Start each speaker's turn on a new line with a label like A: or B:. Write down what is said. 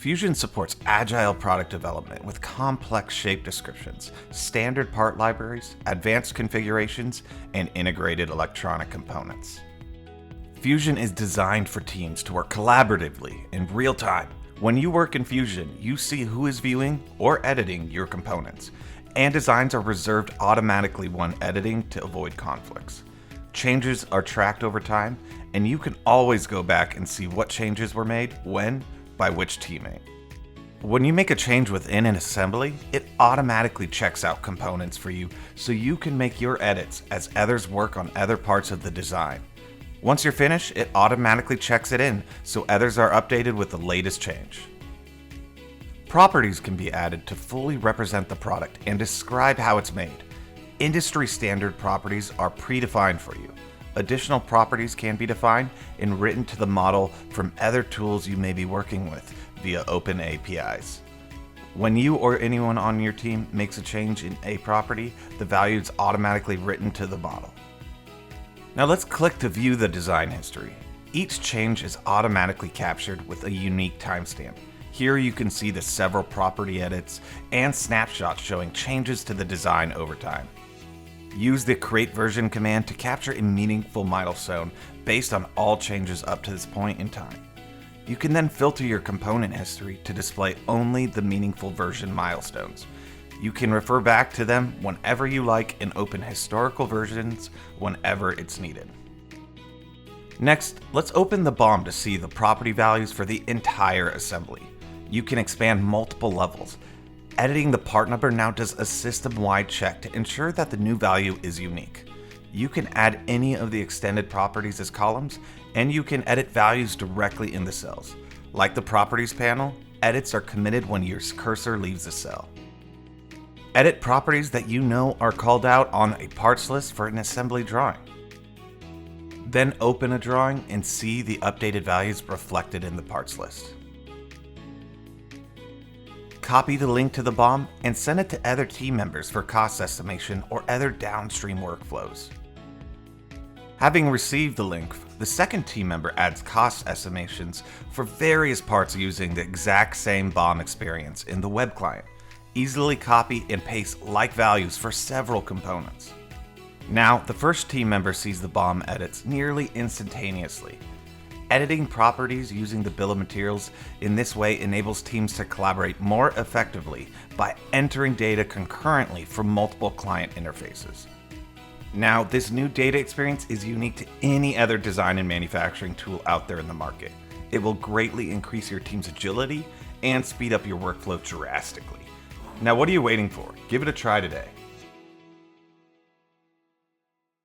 A: Fusion supports agile product development with complex shape descriptions, standard part libraries, advanced configurations, and integrated electronic components. Fusion is designed for teams to work collaboratively in real time. When you work in Fusion, you see who is viewing or editing your components, and designs are reserved automatically when editing to avoid conflicts. Changes are tracked over time, and you can always go back and see what changes were made, when, by which teammate. When you make a change within an assembly, it automatically checks out components for you so you can make your edits as others work on other parts of the design. Once you're finished, it automatically checks it in so others are updated with the latest change. Properties can be added to fully represent the product and describe how it's made. Industry standard properties are predefined for you. Additional properties can be defined and written to the model from other tools you may be working with via open APIs. When you or anyone on your team makes a change in a property, the value is automatically written to the model. Now let's click to view the design history. Each change is automatically captured with a unique timestamp. Here you can see the several property edits and snapshots showing changes to the design over time. Use the create version command to capture a meaningful milestone based on all changes up to this point in time. You can then filter your component history to display only the meaningful version milestones. You can refer back to them whenever you like and open historical versions whenever it's needed. Next, let's open the BOM to see the property values for the entire assembly. You can expand multiple levels. Editing the part number now does a system-wide check to ensure that the new value is unique. You can add any of the extended properties as columns, and you can edit values directly in the cells. Like the properties panel, edits are committed when your cursor leaves the cell. Edit properties that you know are called out on a parts list for an assembly drawing. Then open a drawing and see the updated values reflected in the parts list. Copy the link to the BOM and send it to other team members for cost estimation or other downstream workflows. Having received the link, the second team member adds cost estimations for various parts using the exact same BOM experience in the web client. Easily copy and paste like values for several components. Now, the first team member sees the BOM edits nearly instantaneously. Editing properties using the bill of materials in this way enables teams to collaborate more effectively by entering data concurrently from multiple client interfaces. Now, this new data experience is unique to any other design and manufacturing tool out there in the market. It will greatly increase your team's agility and speed up your workflow drastically. Now, what are you waiting for? Give it a try today.